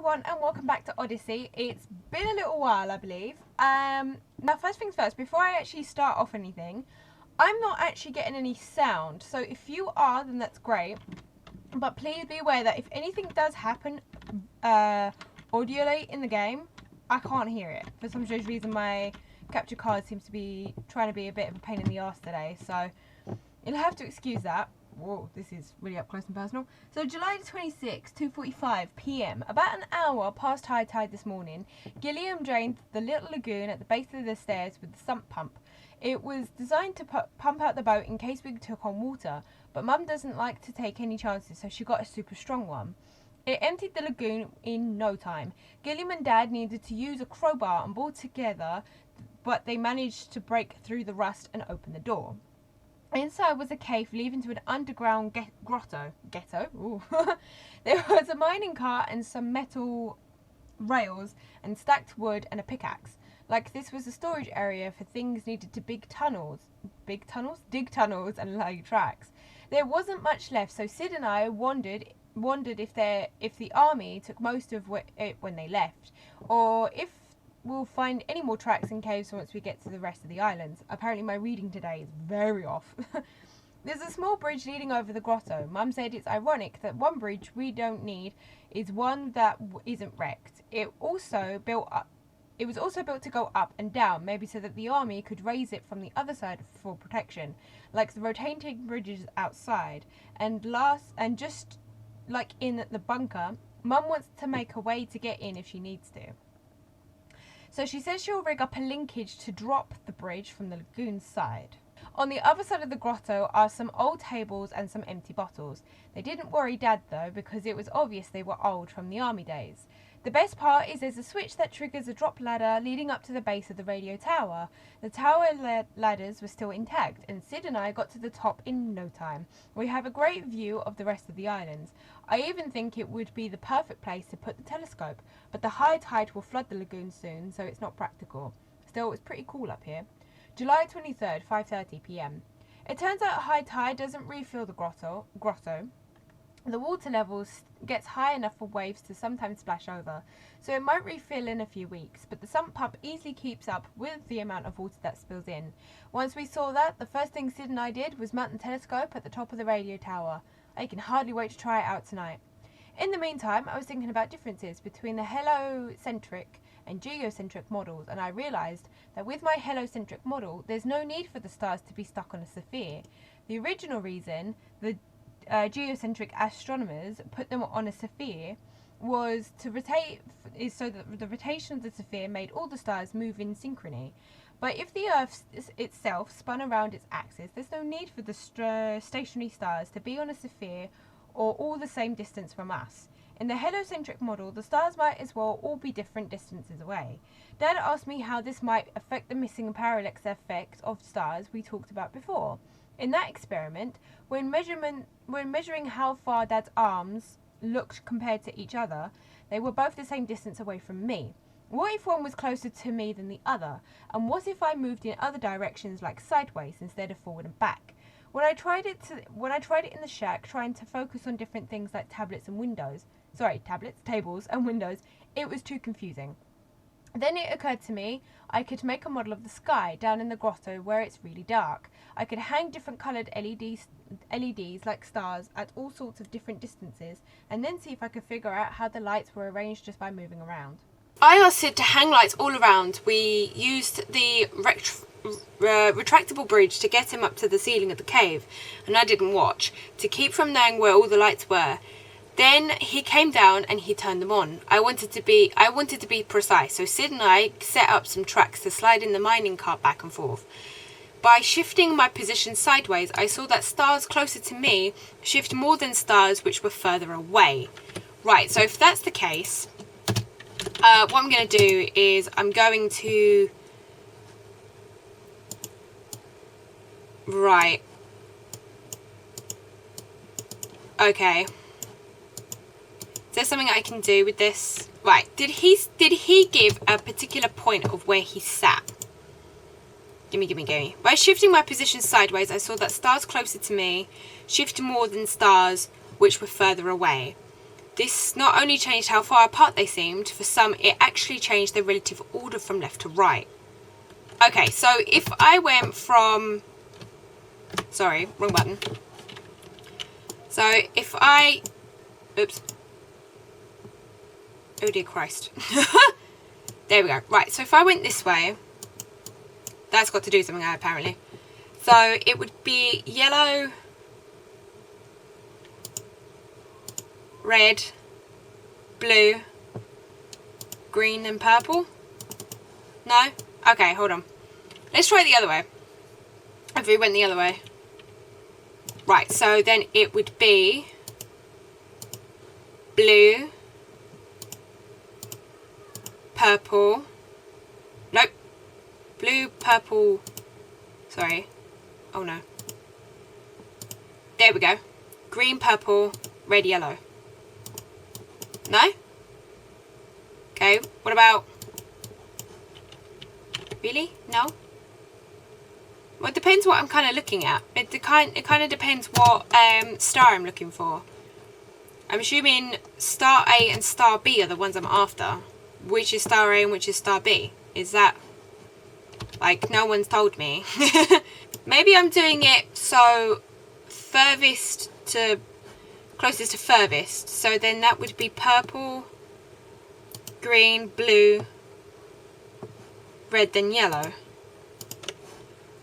everyone and welcome back to Odyssey. It's been a little while, I believe. Now first things first, before I actually start off anything, I'm not actually getting any sound. So if you are, then that's great. But please be aware that if anything does happen audioly in the game, I can't hear it. For some strange reason, my capture card seems to be trying to be a bit of a pain in the arse today. So you'll have to excuse that. Whoa, this is really up close and personal. So July 26, 2:45 p.m, about an hour past high tide this morning, Gilliam drained the little lagoon at the base of the stairs with the sump pump. It was designed to pump out the boat in case we took on water, but Mum doesn't like to take any chances, so she got a super strong one. It emptied the lagoon in no time. Gilliam and Dad needed to use a crowbar and board together, but they managed to break through the rust and open the door. Inside was a cave leading to an underground grotto. Ghetto? Ooh. There was a mining cart and some metal rails and stacked wood and a pickaxe. Like this was a storage area for things needed to dig tunnels and lay tracks. There wasn't much left, so Sid and I wondered if the army took most of it when they left, or if we'll find any more tracks and caves once we get to the rest of the islands. Apparently my reading today is very off. There's a small bridge leading over the grotto. Mum said it's ironic that one bridge we don't need is one that isn't wrecked. It was also built to go up and down, maybe so that the army could raise it from the other side for protection, like the rotating bridges outside. And just like in the bunker, Mum wants to make a way to get in if she needs to. So she says she'll rig up a linkage to drop the bridge from the lagoon side. On the other side of the grotto are some old tables and some empty bottles. They didn't worry Dad though, because it was obvious they were old from the army days. The best part is there's a switch that triggers a drop ladder leading up to the base of the radio tower. The tower ladders were still intact, and Sid and I got to the top in no time. We have a great view of the rest of the islands. I even think it would be the perfect place to put the telescope, but the high tide will flood the lagoon soon, so it's not practical. Still, it's pretty cool up here. July 23rd, 5:30 p.m. It turns out high tide doesn't refill the grotto. The water level gets high enough for waves to sometimes splash over, so it might refill in a few weeks, but the sump pump easily keeps up with the amount of water that spills in. Once we saw that, the first thing Sid and I did was mount the telescope at the top of the radio tower. I can hardly wait to try it out tonight. In the meantime, I was thinking about differences between the heliocentric and geocentric models, and I realised that with my heliocentric model, there's no need for the stars to be stuck on a sphere. The original reason the geocentric astronomers put them on a sphere was so that the rotation of the sphere made all the stars move in synchrony. But if the Earth itself spun around its axis, there's no need for the stationary stars to be on a sphere or all the same distance from us. In the heliocentric model, the stars might as well all be different distances away. Dad asked me how this might affect the missing parallax effect of stars we talked about before. In that experiment, when measuring how far Dad's arms looked compared to each other, they were both the same distance away from me. What if one was closer to me than the other? And what if I moved in other directions, like sideways instead of forward and back? When I tried it in the shack, trying to focus on different things like tables and windows, it was too confusing. Then it occurred to me I could make a model of the sky down in the grotto where it's really dark. I could hang different coloured LEDs like stars at all sorts of different distances, and then see if I could figure out how the lights were arranged just by moving around. I asked Sid to hang lights all around. We used the retractable bridge to get him up to the ceiling of the cave, and I didn't watch, to keep from knowing where all the lights were. Then he came down and he turned them on. I wanted to be precise, so Sid and I set up some tracks to slide in the mining cart back and forth. By shifting my position sideways, I saw that stars closer to me shift more than stars which were further away. Right, so if that's the case, what I'm going to do is I'm going to... Right. Okay. Is there something I can do with this? Right, did he give a particular point of where he sat? Gimme. By shifting my position sideways, I saw that stars closer to me shift more than stars which were further away. This not only changed how far apart they seemed, for some it actually changed their relative order from left to right. Okay, so if I went from... Sorry, wrong button. So if I... Oops. Oh dear Christ. There we go. Right, so if I went this way, that's got to do something apparently. So it would be yellow, red, blue, green and purple. No? Okay, hold on. Let's try it the other way. If we went the other way. Right, so then it would be blue, purple, nope, blue, purple, sorry, oh no, there we go, green, purple, red, yellow. No? Okay, what about, really? No? Well, it depends what I'm kind of looking at. It kind of depends what star I'm looking for. I'm assuming star A and star B are the ones I'm after. Which is star A and which is star B? Is that... Like, no one's told me. Maybe I'm doing it so furthest to... Closest to furthest. So then that would be purple, green, blue, red, then yellow.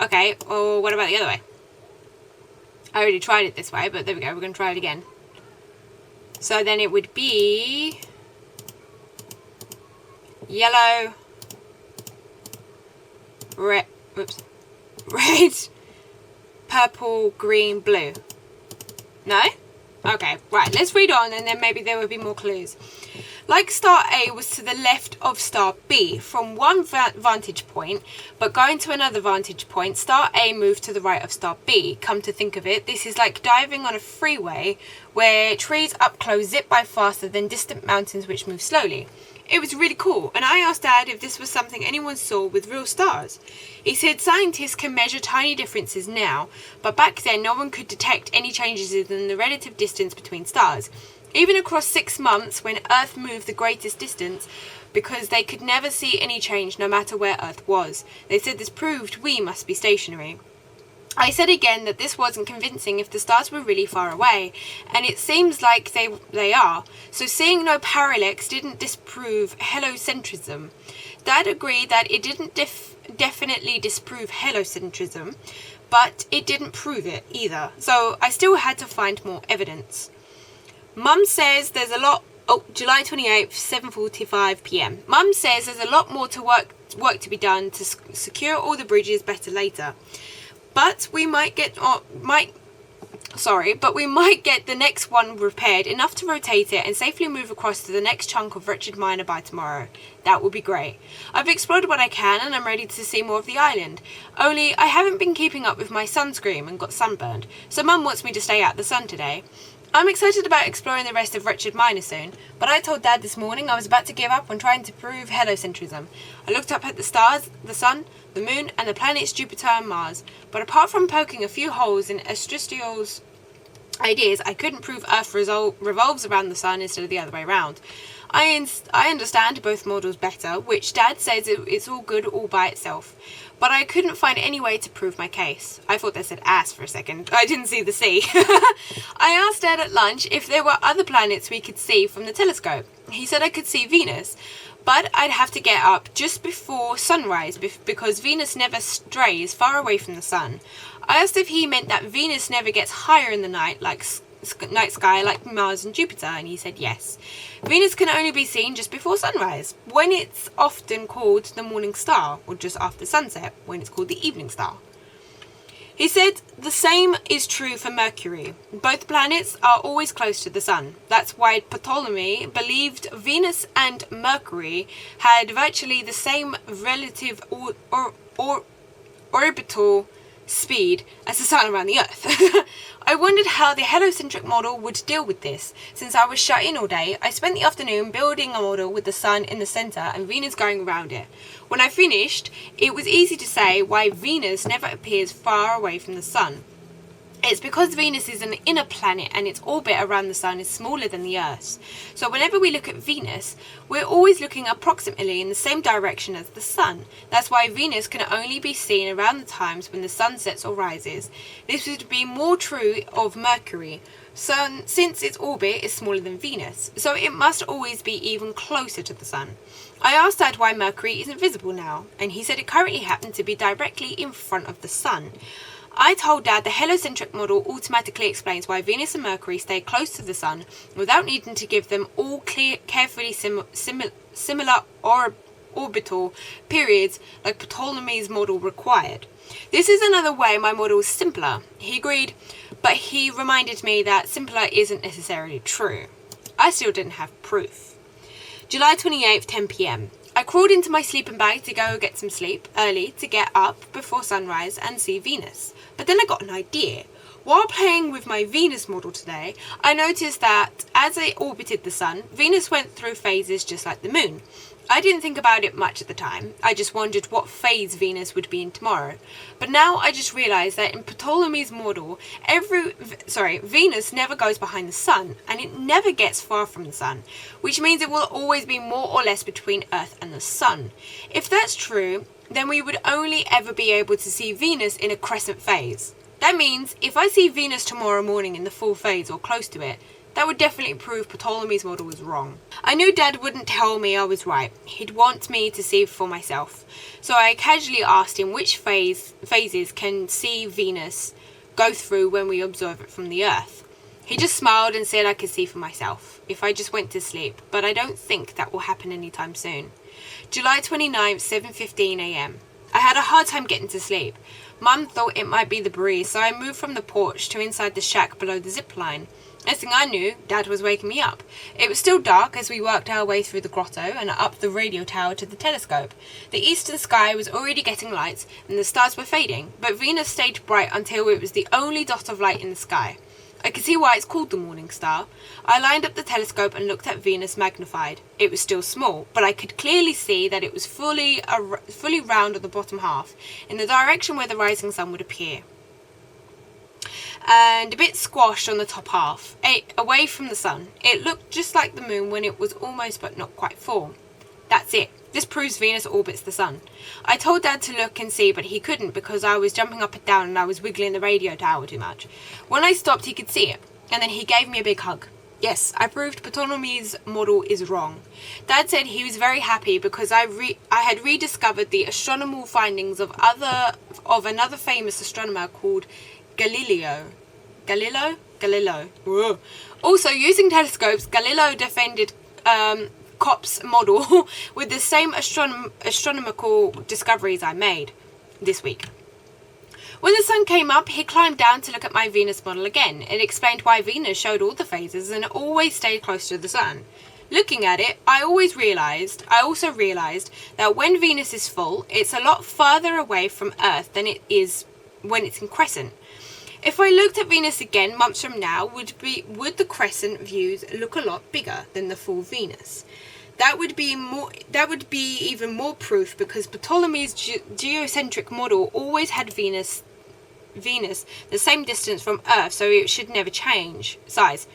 Okay, or what about the other way? I already tried it this way, but there we go. We're going to try it again. So then it would be yellow, red, oops, red, purple, green, blue. No? Okay, right, let's read on and then maybe there will be more clues. Like star A was to the left of star B from one vantage point, but going to another vantage point, star A moved to the right of star B. Come to think of it, this is like diving on a freeway where trees up close zip by faster than distant mountains which move slowly. It was really cool, and I asked Dad if this was something anyone saw with real stars. He said scientists can measure tiny differences now, but back then no one could detect any changes in the relative distance between stars. Even across 6 months when Earth moved the greatest distance, because they could never see any change no matter where Earth was. They said this proved we must be stationary. I said again that this wasn't convincing if the stars were really far away, and it seems like they are. So seeing no parallax didn't disprove heliocentrism. Dad agreed that it didn't definitely disprove heliocentrism, but it didn't prove it either. So I still had to find more evidence. Mum says there's a lot... Oh, July 28th, 7:45 p.m. Mum says there's a lot more to work to be done to secure all the bridges better later. But we might get the next one repaired enough to rotate it and safely move across to the next chunk of wretched minor by tomorrow. That would be great. I've explored what I can and I'm ready to see more of the island. Only I haven't been keeping up with my sunscreen and got sunburned, so Mum wants me to stay out the sun today. I'm excited about exploring the rest of Wretched Minor soon, but I told Dad this morning I was about to give up on trying to prove heliocentrism. I looked up at the stars, the sun, the moon, and the planets Jupiter and Mars, but apart from poking a few holes in Aristotel's ideas, I couldn't prove Earth revolves around the sun instead of the other way around. I understand both models better, which Dad says it's all good all by itself. But I couldn't find any way to prove my case. I thought they said ass for a second. I didn't see the C. I asked Dad at lunch if there were other planets we could see from the telescope. He said I could see Venus, but I'd have to get up just before sunrise because Venus never strays far away from the sun. I asked if he meant that Venus never gets higher in the night sky like Mars and Jupiter, and he said yes. Venus can only be seen just before sunrise, when it's often called the morning star, or just after sunset, when it's called the evening star. He said the same is true for Mercury. Both planets are always close to the sun. That's why Ptolemy believed Venus and Mercury had virtually the same relative orbital speed as the sun around the Earth. I wondered how the heliocentric model would deal with this. Since I was shut in all day, I spent the afternoon building a model with the sun in the centre and Venus going around it. When I finished, it was easy to say why Venus never appears far away from the sun. It's because Venus is an inner planet and its orbit around the sun is smaller than the Earth's. So whenever we look at Venus, we're always looking approximately in the same direction as the sun. That's why Venus can only be seen around the times when the sun sets or rises. This would be more true of Mercury, since its orbit is smaller than Venus, so it must always be even closer to the sun. I asked Dad why Mercury isn't visible now, and he said it currently happened to be directly in front of the sun. I told Dad the heliocentric model automatically explains why Venus and Mercury stay close to the sun without needing to give them all carefully similar orbital periods like Ptolemy's model required. This is another way my model is simpler. He agreed, but he reminded me that simpler isn't necessarily true. I still didn't have proof. July 28th, 10 p.m. I crawled into my sleeping bag to go get some sleep early to get up before sunrise and see Venus. But then I got an idea. While playing with my Venus model today, I noticed that as it orbited the sun, Venus went through phases just like the moon. I didn't think about it much at the time. I just wondered what phase Venus would be in tomorrow. But now I just realized that in Ptolemy's model, Venus never goes behind the sun, and it never gets far from the sun, which means it will always be more or less between Earth and the sun. If that's true, then we would only ever be able to see Venus in a crescent phase. That means if I see Venus tomorrow morning in the full phase or close to it, that would definitely prove Ptolemy's model was wrong. I knew Dad wouldn't tell me I was right. He'd want me to see for myself. So I casually asked him which phases can see Venus go through when we observe it from the Earth. He just smiled and said I could see for myself if I just went to sleep, but I don't think that will happen anytime soon. July 29th, 7:15 a.m. I had a hard time getting to sleep. Mum thought it might be the breeze, so I moved from the porch to inside the shack below the zip line. Next thing I knew, Dad was waking me up. It was still dark as we worked our way through the grotto and up the radio tower to the telescope. The eastern sky was already getting light and the stars were fading, but Venus stayed bright until it was the only dot of light in the sky. I could see why it's called the morning star. I lined up the telescope and looked at Venus magnified. It was still small, but I could clearly see that it was fully round on the bottom half, in the direction where the rising sun would appear, and a bit squashed on the top half, away from the sun. It looked just like the moon when it was almost but not quite full. That's it. This proves Venus orbits the sun. I told Dad to look and see, but he couldn't because I was jumping up and down and I was wiggling the radio tower too much. When I stopped, he could see it, and then he gave me a big hug. Yes, I proved Ptolemy's model is wrong. Dad said he was very happy because I had rediscovered the astronomical findings of another famous astronomer called Galileo. Whoa. Also, using telescopes, Galileo defended Kopp's model with the same astronomical discoveries I made this week. When the sun came up, he climbed down to look at my Venus model again. It explained why Venus showed all the phases and always stayed close to the sun. Looking at it, I also realized that when Venus is full, it's a lot further away from Earth than it is when it's in crescent. If I looked at Venus again months from now, would the crescent views look a lot bigger than the full Venus? That would be even more proof because Ptolemy's geocentric model always had Venus the same distance from Earth, so it should never change size.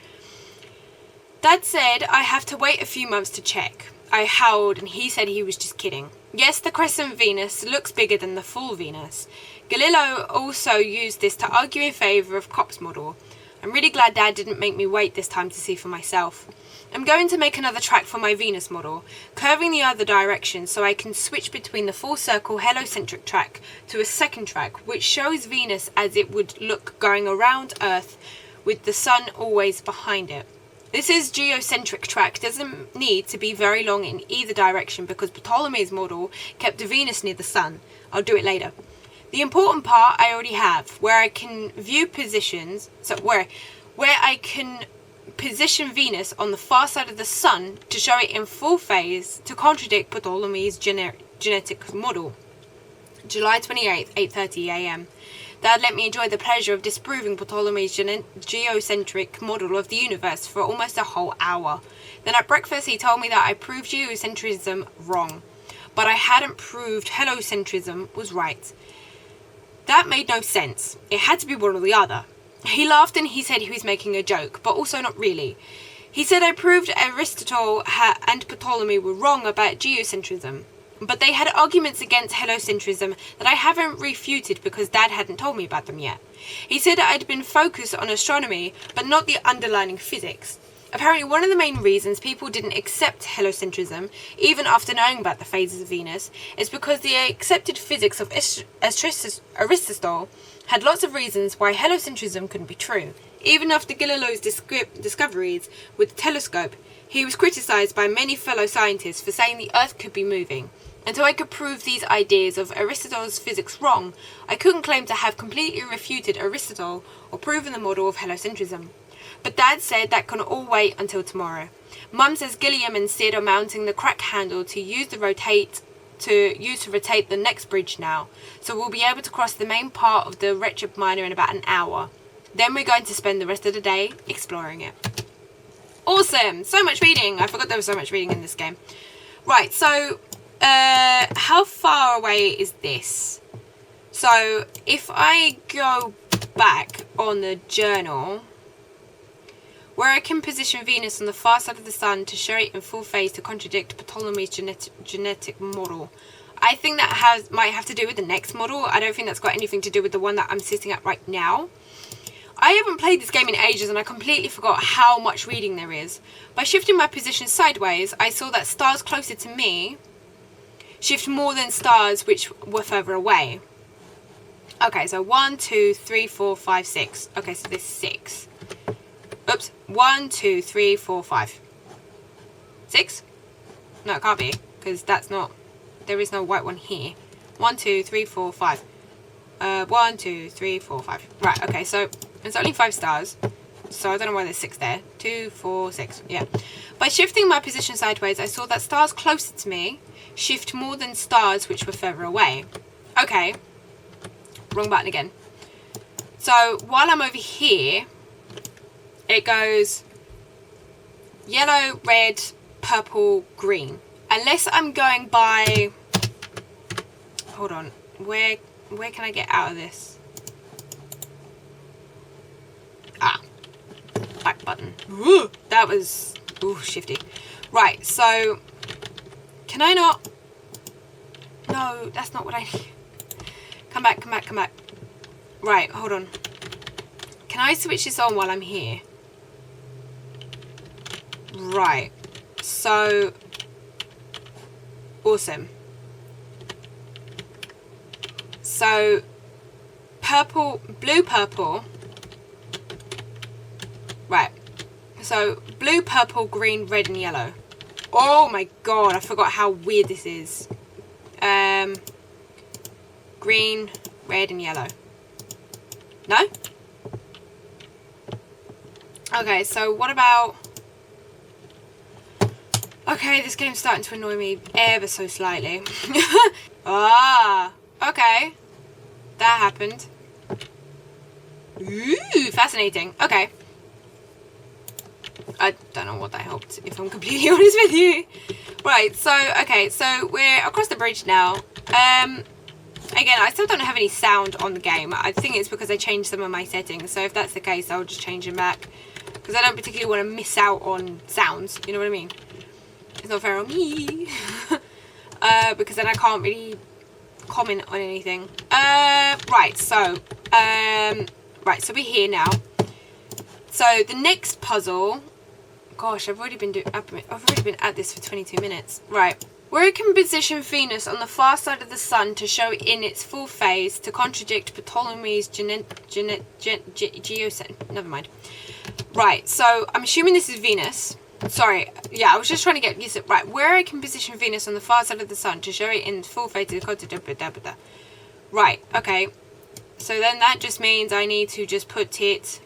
Dad said I have to wait a few months to check. I howled and he said he was just kidding. Yes, the crescent Venus looks bigger than the full Venus. Galileo also used this to argue in favour of Kopp's model. I'm really glad Dad didn't make me wait this time to see for myself. I'm going to make another track for my Venus model, curving the other direction so I can switch between the full circle heliocentric track to a second track which shows Venus as it would look going around Earth with the sun always behind it. This is geocentric track, doesn't need to be very long in either direction because Ptolemy's model kept Venus near the sun. I'll do it later. The important part I already have, where I can view positions, where I can position Venus on the far side of the sun to show it in full phase to contradict Ptolemy's genetic model. July 28th, 8:30 a.m. Dad let me enjoy the pleasure of disproving Ptolemy's geocentric model of the universe for almost a whole hour. Then at breakfast he told me that I proved geocentrism wrong, but I hadn't proved heliocentrism was right. That made no sense. It had to be one or the other. He laughed and he said he was making a joke, but also not really. He said I proved Aristotle and Ptolemy were wrong about geocentrism, but they had arguments against heliocentrism that I haven't refuted because Dad hadn't told me about them yet. He said I'd been focused on astronomy, but not the underlying physics. Apparently one of the main reasons people didn't accept heliocentrism, even after knowing about the phases of Venus, is because the accepted physics of Aristotle had lots of reasons why heliocentrism couldn't be true. Even after Galileo's discoveries with the telescope, he was criticised by many fellow scientists for saying the Earth could be moving. Until I could prove these ideas of Aristotle's physics wrong, I couldn't claim to have completely refuted Aristotle or proven the model of heliocentrism. But Dad said that can all wait until tomorrow. Mum says Gilliam and Sid are mounting the crack handle to use to rotate the next bridge now, so we'll be able to cross the main part of the wretched minor in about an hour. Then we're going to spend the rest of the day exploring it. Awesome! So much reading! I forgot there was so much reading in this game. Right, so how far away is this? So if I go back on the journal, where I can position Venus on the far side of the sun to show it in full phase to contradict Ptolemy's genetic model. I think that might have to do with the next model. I don't think that's got anything to do with the one that I'm sitting at right now. I haven't played this game in ages and I completely forgot how much reading there is. By shifting my position sideways, I saw that stars closer to me shift more than stars which were further away. Okay, so 1, 2, 3, 4, 5, 6. Okay, so there's 6. Oops. 1, 2, 3, 4, 5. 6? No, it can't be, because that's not... There is no white one here. 1, 2, 3, 4, 5. 1, 2, 3, 4, 5. Right, okay, so it's only 5 stars. So I don't know why there's 6 there. 2, 4, 6. Yeah. By shifting my position sideways, I saw that stars closer to me shift more than stars which were further away. Okay. Wrong button again. So while I'm over here, it goes yellow, red, purple, green. Unless I'm going by... Hold on. Where can I get out of this? Ah. Back button. Ooh, that was... Ooh, shifty. Right, so... Can I not... No, that's not what I need. Come back, come back, come back. Right, hold on. Can I switch this on while I'm here? Right. So... Awesome. So... Purple... Blue, purple... Right. So, blue, purple, green, red, and yellow. Oh my god, I forgot how weird this is. Green, red, and yellow. No? Okay, so what about... Okay, this game's starting to annoy me ever so slightly. Ah, okay. That happened. Ooh, fascinating. Okay. I don't know what that helped, if I'm completely honest with you. Right, so, okay, so we're across the bridge now. Again, I still don't have any sound on the game. I think it's because I changed some of my settings, so if that's the case, I'll just change them back. Because I don't particularly want to miss out on sounds, you know what I mean? It's not fair on me. Because then I can't really comment on anything. Right, so we're here now. So the next puzzle, gosh, I've already been at this for 22 minutes. Right, where it can position Venus on the far side of the sun to show it in its full phase to contradict Ptolemy's geocent. Never mind. Right, so I'm assuming this is Venus. Sorry, yeah, I was just trying to get used to it. Right, where I can position Venus on the far side of the sun to show it in its full phase to contradict. Right, okay. So then that just means I need to just put it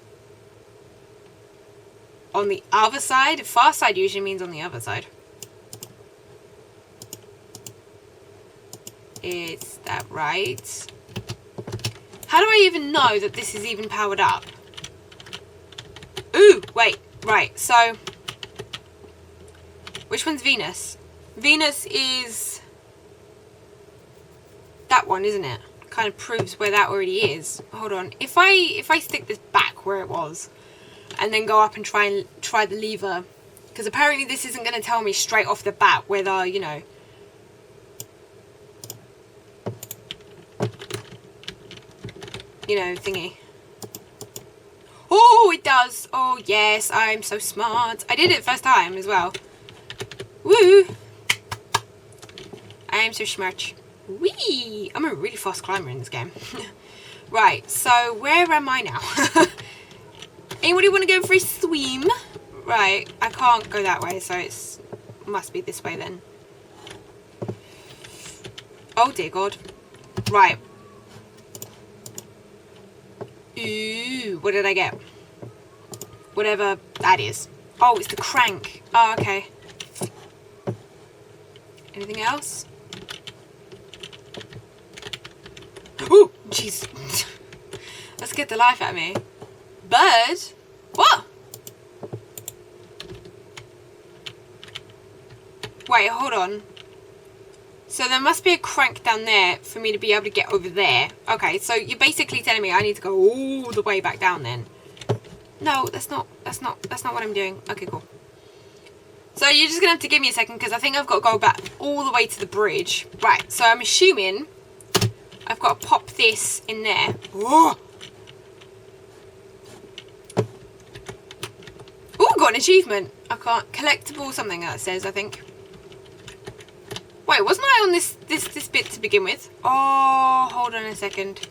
on the other side. Far side usually means on the other side. Is that right? How do I even know that this is even powered up? Ooh, wait, right, so... Which one's Venus? Venus is... that one, isn't it? kind of proves where that already is. Hold on. If I stick this back where it was, and then go up and try the lever, because apparently this isn't going to tell me straight off the bat whether, you know, thingy. Oh, it does. Oh, yes, I'm so smart. I did it first time as well. Woo! I am so smart. Whee! I'm a really fast climber in this game. Right, so where am I now? Anybody want to go for a swim? Right, I can't go that way, so it must be this way then. Oh dear God. Right. Ooh, what did I get? Whatever that is. Oh, it's the crank. Oh, okay. Anything else? Ooh, jeez. Let's get the life out of me. Bird? What? Wait, hold on. So there must be a crank down there for me to be able to get over there. Okay, so you're basically telling me I need to go all the way back down then. No, that's not what I'm doing. Okay, cool. So you're just gonna have to give me a second because I think I've got to go back all the way to the bridge. Right, so I'm assuming I've got to pop this in there. Oh, got an achievement. I can't collectible something that says, I think. Wait, wasn't I on this bit to begin with? Oh, hold on a second.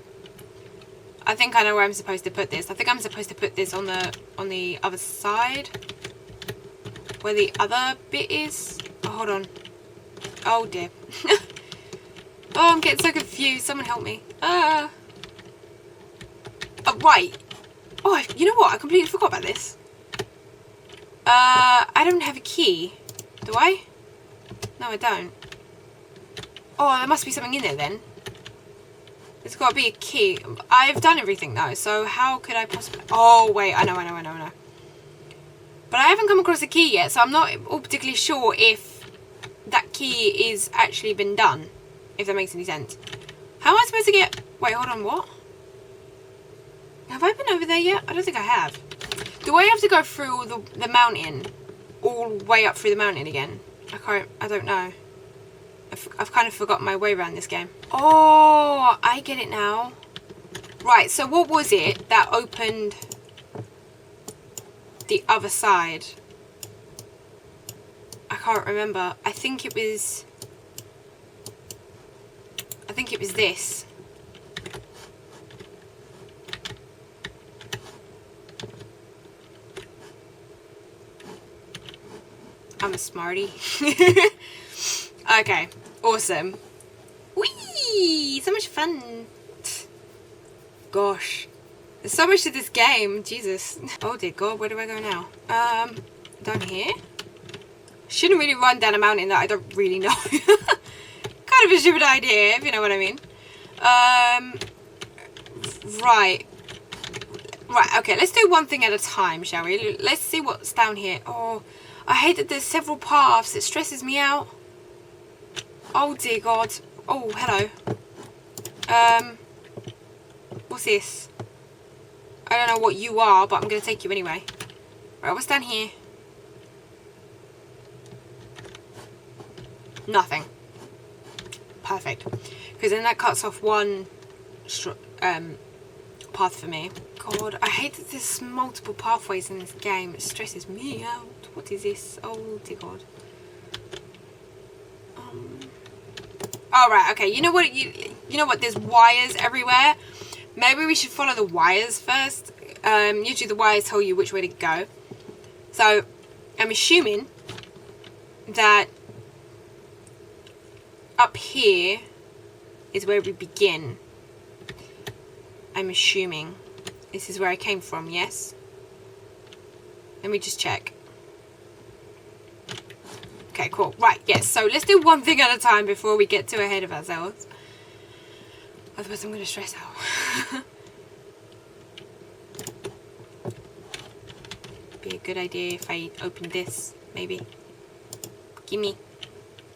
I think I know where I'm supposed to put this. I think I'm supposed to put this on the other side, where the other bit is. Oh, hold on. Oh dear. Oh, I'm getting so confused. Someone help me. Oh, right. Oh, you know what? I completely forgot about this. I don't have a key. Do I? No, I don't. Oh, there must be something in there then. There's got to be a key. I've done everything though, so how could I possibly... Oh, wait, I know. But I haven't come across a key yet, so I'm not all particularly sure if that key is actually been done, if that makes any sense. How am I supposed to get... Wait, hold on, what? Have I been over there yet? I don't think I have. Do I have to go through the mountain? All the way up through the mountain again? I don't know. I've kind of forgotten my way around this game. Oh, I get it now. Right, so what was it that opened the other side? I can't remember. I think it was this. I'm a smarty. Okay, awesome. Whee! So much fun. Gosh. There's so much to this game. Jesus. Oh dear God, where do I go now? Down here? Shouldn't really run down a mountain that I don't really know. Kind of a stupid idea, if you know what I mean. Right. Right, okay, let's do one thing at a time, shall we? Let's see what's down here. Oh, I hate that there's several paths. It stresses me out. Oh dear God. Oh, hello. What's this? I don't know what you are, but I'm going to take you anyway. Right, what's down here? Nothing. Perfect. Because then that cuts off one path for me. God, I hate that there's multiple pathways in this game. It stresses me out. What is this? Oh dear God. Oh, right, okay. You know what? You know what? There's wires everywhere. Maybe we should follow the wires first. Usually the wires tell you which way to go. So, I'm assuming that up here is where we begin. I'm assuming. This is where I came from, yes? Let me just check. Okay, cool. Right, yes. So let's do one thing at a time before we get too ahead of ourselves. Otherwise I'm going to stress out. Be a good idea if I open this, maybe. Gimme.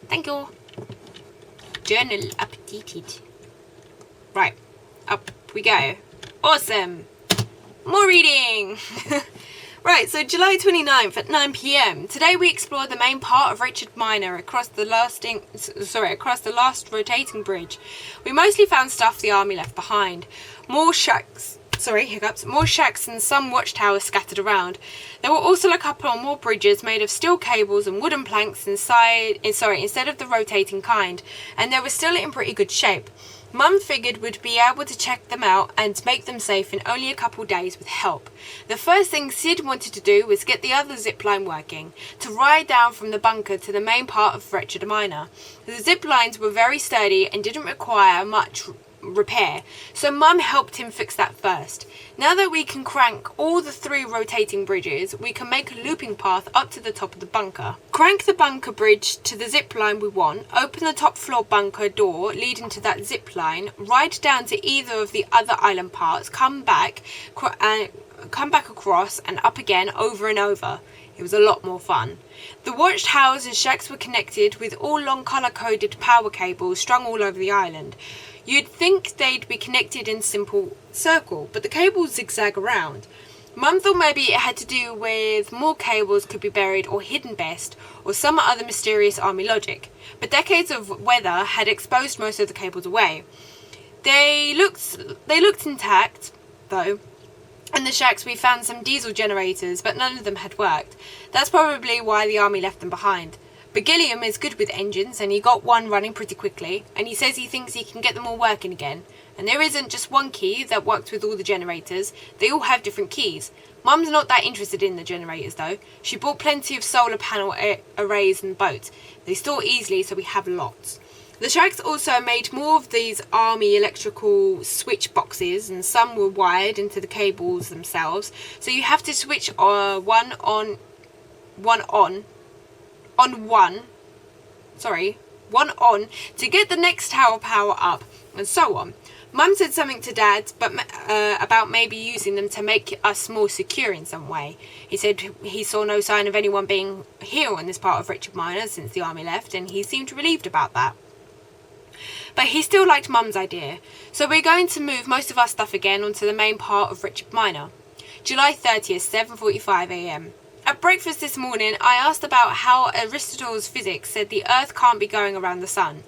Thank you. Journal updated. Right, up we go. Awesome. More reading. Right, so July 29th at 9 p.m. Today we explore the main part of Richard Minor across the last rotating bridge. We mostly found stuff the army left behind. More shacks and some watchtowers scattered around. There were also a couple more bridges made of steel cables and wooden planks instead of the rotating kind, and they were still in pretty good shape. Mum figured we'd be able to check them out and make them safe in only a couple days with help. The first thing Sid wanted to do was get the other zip line working, to ride down from the bunker to the main part of Richard Minor. The zip lines were very sturdy and didn't require much repair, so Mum helped him fix that first. Now that we can crank all the 3 rotating bridges, we can make a looping path up to the top of the bunker. Crank the bunker bridge to the zip line we want, open the top floor bunker door leading to that zip line, ride down to either of the other island parts, come back across and up again over and over. It was a lot more fun. The watchtowers and shacks were connected with all long colour-coded power cables strung all over the island. You'd think they'd be connected in simple circle, but the cables zigzag around. Mum thought maybe it had to do with more cables could be buried or hidden best, or some other mysterious army logic. But decades of weather had exposed most of the cables away. They looked intact, though. In the shacks we found some diesel generators, but none of them had worked. That's probably why the army left them behind. But Gilliam is good with engines, and he got one running pretty quickly, and he says he thinks he can get them all working again. And there isn't just one key that works with all the generators, they all have different keys. Mum's not that interested in the generators though. She bought plenty of solar panel arrays and boats. They store easily, so we have lots. The shacks also made more of these army electrical switch boxes, and some were wired into the cables themselves, so you have to switch one on to get the next tower power up, and so on. Mum said something to Dad about maybe using them to make us more secure in some way. He said he saw no sign of anyone being here on this part of Richard Minor since the army left, and he seemed relieved about that. But he still liked Mum's idea, so we're going to move most of our stuff again onto the main part of Richard Minor. July 30th, 7:45 a.m. At breakfast this morning, I asked about how Aristotle's physics said the Earth can't be going around the sun.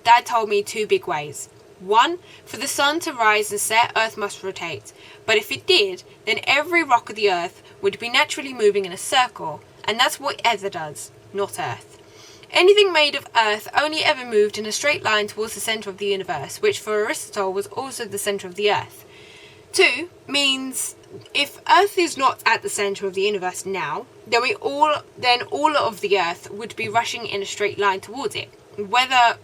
Dad told me 2 big ways. 1, for the sun to rise and set, Earth must rotate. But if it did, then every rock of the Earth would be naturally moving in a circle, and that's what ether does, not Earth. Anything made of Earth only ever moved in a straight line towards the centre of the universe, which for Aristotle was also the centre of the Earth. 2 means if Earth is not at the centre of the universe now, then all of the Earth would be rushing in a straight line towards it, wherever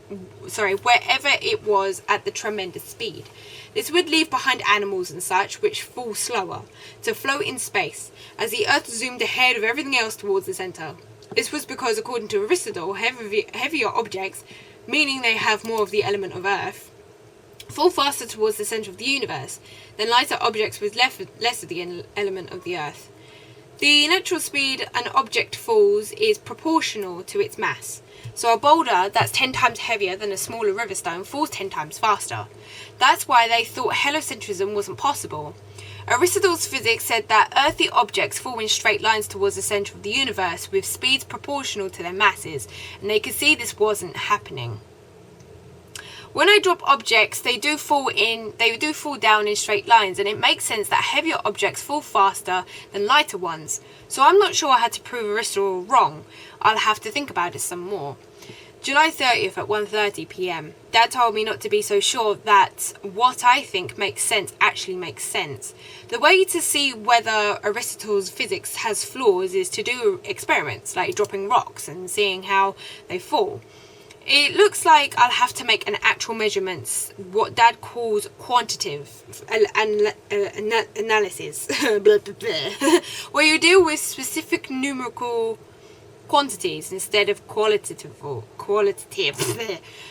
it was at the tremendous speed. This would leave behind animals and such, which fall slower, to float in space, as the Earth zoomed ahead of everything else towards the centre. This was because, according to Aristotle, heavier objects, meaning they have more of the element of Earth, fall faster towards the centre of the universe than lighter objects with less of the element of the Earth. The natural speed an object falls is proportional to its mass. So a boulder that's 10 times heavier than a smaller river stone falls 10 times faster. That's why they thought heliocentrism wasn't possible. Aristotle's physics said that earthly objects fall in straight lines towards the centre of the universe with speeds proportional to their masses, and they could see this wasn't happening. When I drop objects, they do fall down in straight lines, and it makes sense that heavier objects fall faster than lighter ones. So I'm not sure how to prove Aristotle wrong. I'll have to think about it some more. July 30th at 1:30 p.m. Dad told me not to be so sure that what I think makes sense actually makes sense. The way to see whether Aristotle's physics has flaws is to do experiments, like dropping rocks and seeing how they fall. It looks like I'll have to make an actual measurements, what Dad calls quantitative analysis, where you deal with specific numerical quantities instead of qualitative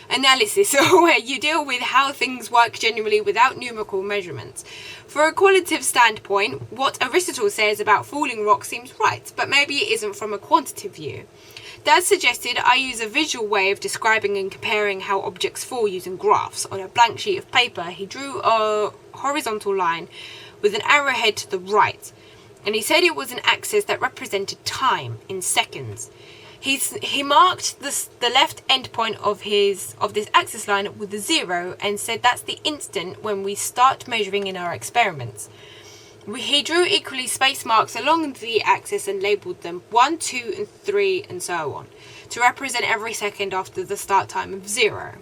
analysis, where you deal with how things work generally without numerical measurements. For a qualitative standpoint, what Aristotle says about falling rocks seems right, but maybe it isn't from a quantitative view. Dad suggested I use a visual way of describing and comparing how objects fall using graphs. On a blank sheet of paper, he drew a horizontal line with an arrowhead to the right, and he said it was an axis that represented time in seconds. He marked the left endpoint of this axis line with a 0 and said that's the instant when we start measuring in our experiments. He drew equally spaced marks along the axis and labelled them 1, 2 and 3 and so on, to represent every second after the start time of 0.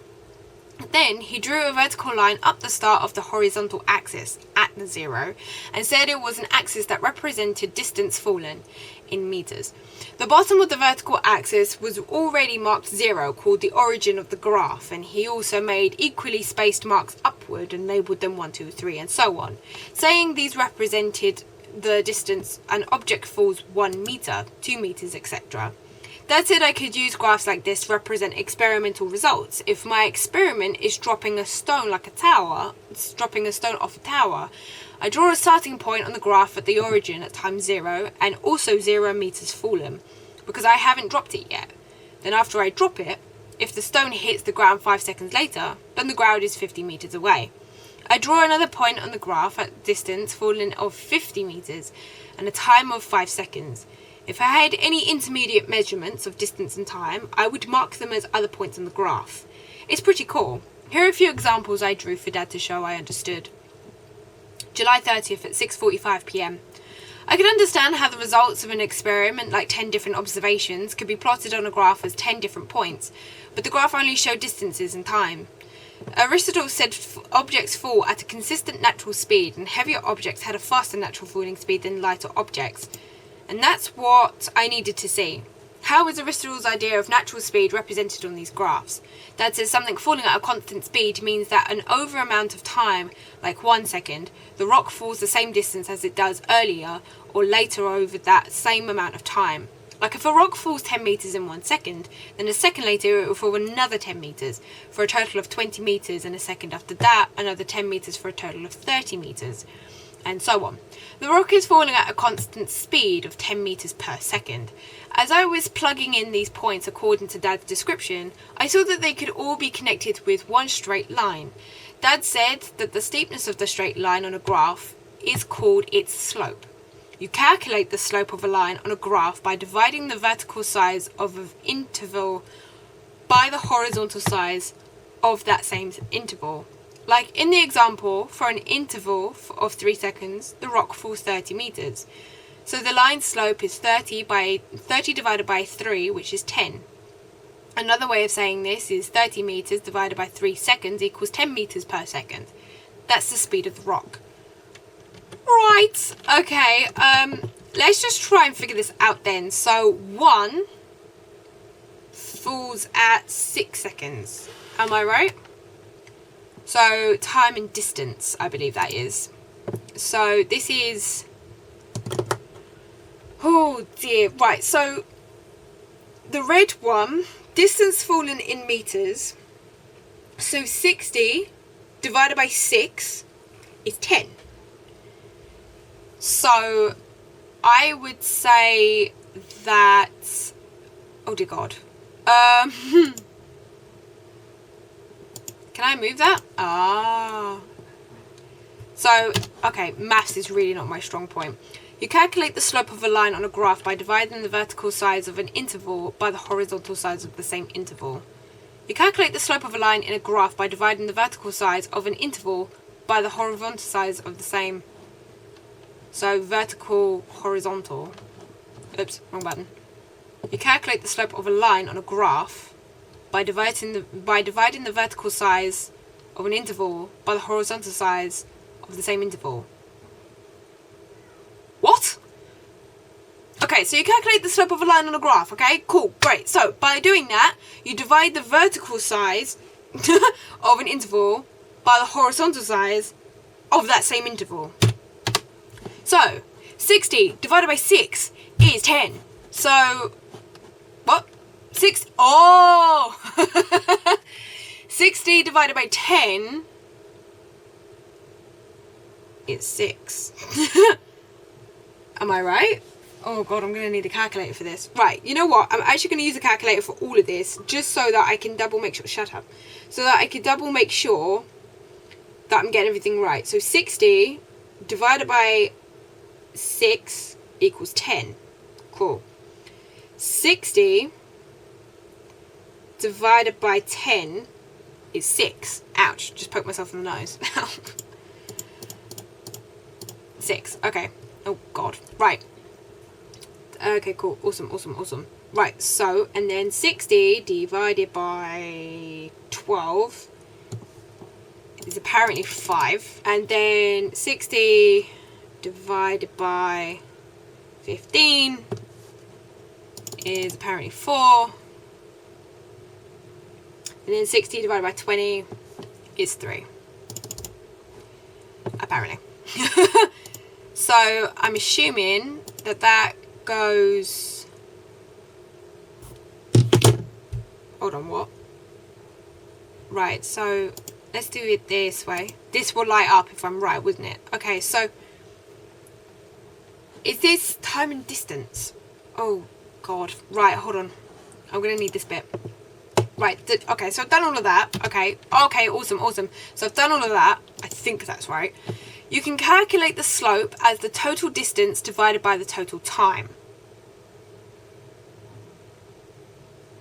Then he drew a vertical line up the start of the horizontal axis at the 0 and said it was an axis that represented distance fallen in meters. The bottom of the vertical axis was already marked 0, called the origin of the graph, and he also made equally spaced marks upward and labelled them 1, 2, 3 and so on, saying these represented the distance an object falls 1 meter, 2 meters, etc. Dad said I could use graphs like this to represent experimental results. If my experiment is dropping a stone off a tower, I draw a starting point on the graph at the origin at time 0 and also 0 meters fallen, because I haven't dropped it yet. Then after I drop it, if the stone hits the ground 5 seconds later, then the ground is 50 meters away. I draw another point on the graph at distance fallen of 50 meters and a time of 5 seconds. If I had any intermediate measurements of distance and time, I would mark them as other points on the graph. It's pretty cool. Here are a few examples I drew for Dad to show I understood. July 30th at 6:45 p.m. I could understand how the results of an experiment, like 10 different observations, could be plotted on a graph as 10 different points, but the graph only showed distances and time. Aristotle said objects fall at a consistent natural speed, and heavier objects had a faster natural falling speed than lighter objects. And that's what I needed to see. How is Aristotle's idea of natural speed represented on these graphs? Dad says something falling at a constant speed means that an over amount of time, like 1 second, the rock falls the same distance as it does earlier or later over that same amount of time. Like if a rock falls 10 meters in 1 second, then a second later it will fall another 10 meters for a total of 20 meters, and a second after that another 10 meters for a total of 30 meters. And so on. The rock is falling at a constant speed of 10 meters per second. As I was plugging in these points according to Dad's description, I saw that they could all be connected with one straight line. Dad said that the steepness of the straight line on a graph is called its slope. You calculate the slope of a line on a graph by dividing the vertical size of an interval by the horizontal size of that same interval. Like in the example, for an interval of 3 seconds, the rock falls 30 meters. So the line slope is 30 divided by 3, which is 10. Another way of saying this is 30 meters divided by 3 seconds equals 10 meters per second. That's the speed of the rock. Right, okay, let's just try and figure this out then. So 1 falls at 6 seconds. Am I right? So time and distance, I believe that is. So this is, oh dear, right, so the red one, distance fallen in meters, so 60 divided by 6 is 10. So I would say that, oh dear God, can I move that? Ah. So, okay, maths is really not my strong point. You calculate the slope of a line on a graph by dividing the vertical size of an interval by the horizontal size of the same interval. You calculate the slope of a line in a graph by dividing the vertical size of an interval by the horizontal size of the same. So, vertical, horizontal. Oops, wrong button. You calculate the slope of a line on a graph by dividing the vertical size of an interval by the horizontal size of the same interval. What? Okay, so you calculate the slope of a line on a graph, okay? Cool, great. So, by doing that, you divide the vertical size of an interval by the horizontal size of that same interval. So, 60 divided by 6 is 10. So, what? 6, oh! 60 divided by 10 is 6. Am I right? Oh god, I'm going to need a calculator for this. Right, you know what? I'm actually going to use a calculator for all of this, just so that I can double make sure... Shut up. So that I can double make sure that I'm getting everything right. So 60 divided by 6 equals 10. Cool. 60 divided by 10 is 6. Ouch, just poked myself in the nose. 6, okay. Oh god, right. Okay, cool, awesome. Right, so, and then 60 divided by 12 is apparently 5. And then 60 divided by 15 is apparently 4. And then 60 divided by 20 is 3. Apparently. So I'm assuming that that goes... Hold on, what? Right, so let's do it this way. This will light up if I'm right, wouldn't it? Okay, so is this time and distance? Oh god. Right, hold on. I'm gonna need this bit. Right, okay, so I've done all of that. Okay, awesome. So I've done all of that. I think that's right. You can calculate the slope as the total distance divided by the total time.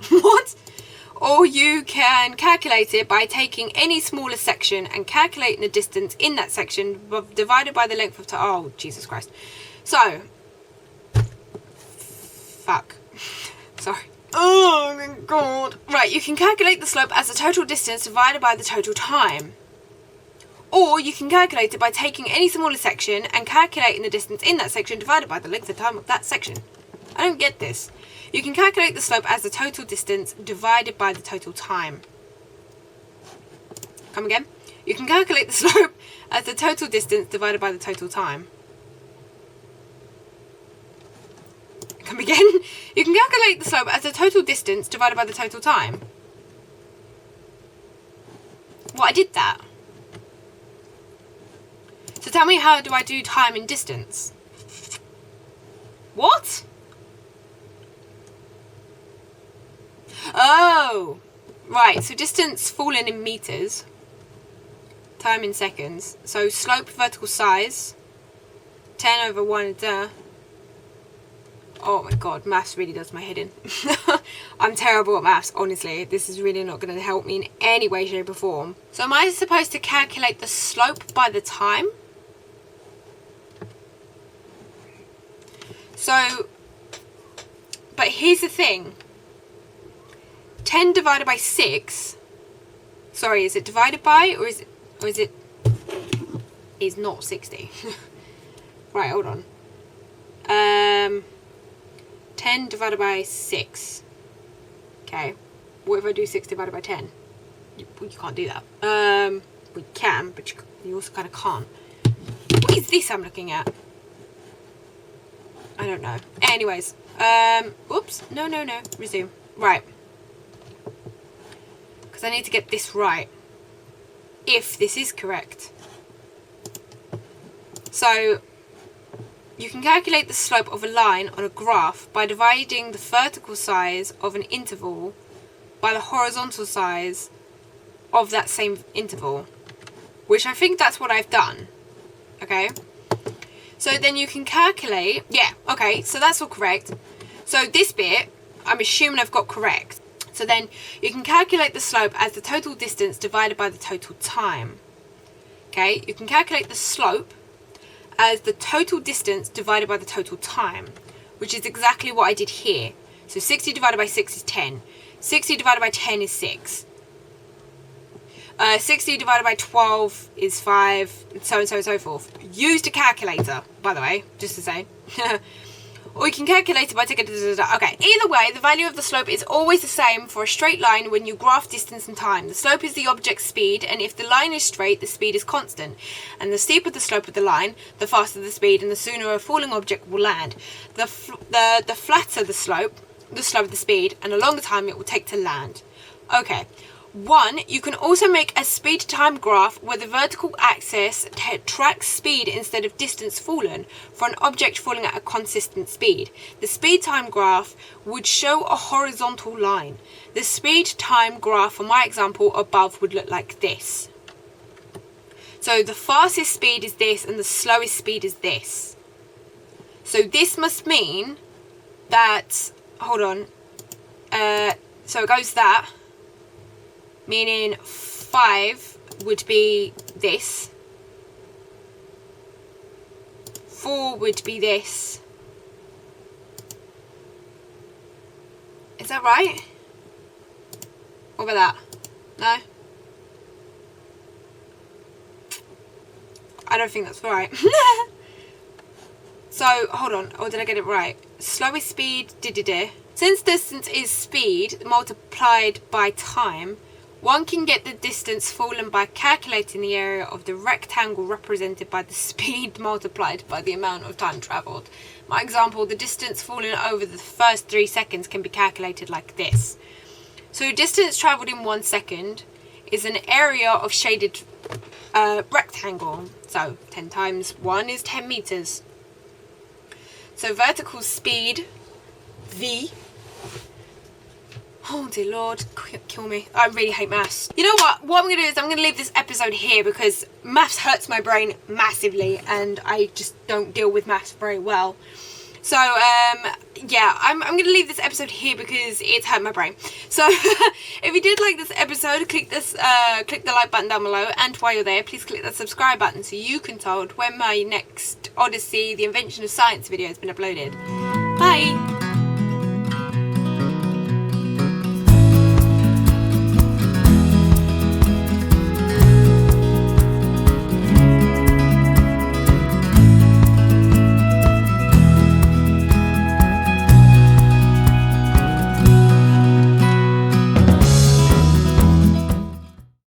What? Or you can calculate it by taking any smaller section and calculating the distance in that section divided by the length of time. Oh, Jesus Christ. So, fuck. Sorry. Oh my god. Right, you can calculate the slope as the total distance divided by the total time. Or you can calculate it by taking any smaller section and calculating the distance in that section divided by the length of time of that section. I don't get this. You can calculate the slope as the total distance divided by the total time. Come again? You can calculate the slope as the total distance divided by the total time. Come again? You can calculate the slope as the total distance divided by the total time. Well, I did that. So tell me, how do I do time and distance? What? Oh, right. So distance fallen in meters. Time in seconds. So slope, vertical size. 10 over 1. Oh my god, maths really does my head in. I'm terrible at maths, honestly. This is really not going to help me in any way, shape or form. So am I supposed to calculate the slope by the time? So, but here's the thing. 10 divided by 6. Sorry, is it divided by or is it is not 60? Right, hold on. 10 divided by 6. Okay. What if I do 6 divided by 10? You can't do that. We can, but you also kind of can't. What is this I'm looking at? I don't know. Anyways. Oops. No. Resume. Right. Because I need to get this right. If this is correct. So, you can calculate the slope of a line on a graph by dividing the vertical size of an interval by the horizontal size of that same interval. Which I think that's what I've done. Okay? So then you can calculate... Yeah, okay, so that's all correct. So this bit, I'm assuming I've got correct. So then you can calculate the slope as the total distance divided by the total time. Okay, you can calculate the slope as the total distance divided by the total time, which is exactly what I did here. So 60 divided by 6 is 10. 60 divided by 10 is 6. 60 divided by 12 is 5, and so and so forth. Used a calculator, by the way, just to say. Or you can calculate it by taking... Okay, either way, the value of the slope is always the same for a straight line when you graph distance and time. The slope is the object's speed, and if the line is straight, the speed is constant. And the steeper the slope of the line, the faster the speed, and the sooner a falling object will land. The flatter the slope of the speed, and the longer time it will take to land. Okay, 1, you can also make a speed time graph where the vertical axis tracks speed instead of distance fallen for an object falling at a consistent speed. The speed time graph would show a horizontal line. The speed time graph for my example above would look like this. So the fastest speed is this and the slowest speed is this. So this must mean that, hold on, so it goes that, meaning 5 would be this, 4 would be this. Is that right? What about that? No? I don't think that's right. So, hold on. Or did I get it right? Slowest speed, Since distance is speed multiplied by time, one can get the distance fallen by calculating the area of the rectangle represented by the speed multiplied by the amount of time travelled. My example, the distance fallen over the first 3 seconds can be calculated like this. So distance travelled in 1 second is an area of shaded rectangle. So 10 times 1 is 10 meters. So vertical speed, V. Oh dear Lord, kill me. I really hate maths. You know what? What I'm going to do is I'm going to leave this episode here because maths hurts my brain massively and I just don't deal with maths very well. So, yeah, I'm going to leave this episode here because it's hurt my brain. So, if you did like this episode, click the like button down below. And while you're there, please click that subscribe button so you can be told when my next Odyssey, the Invention of Science video has been uploaded. Bye!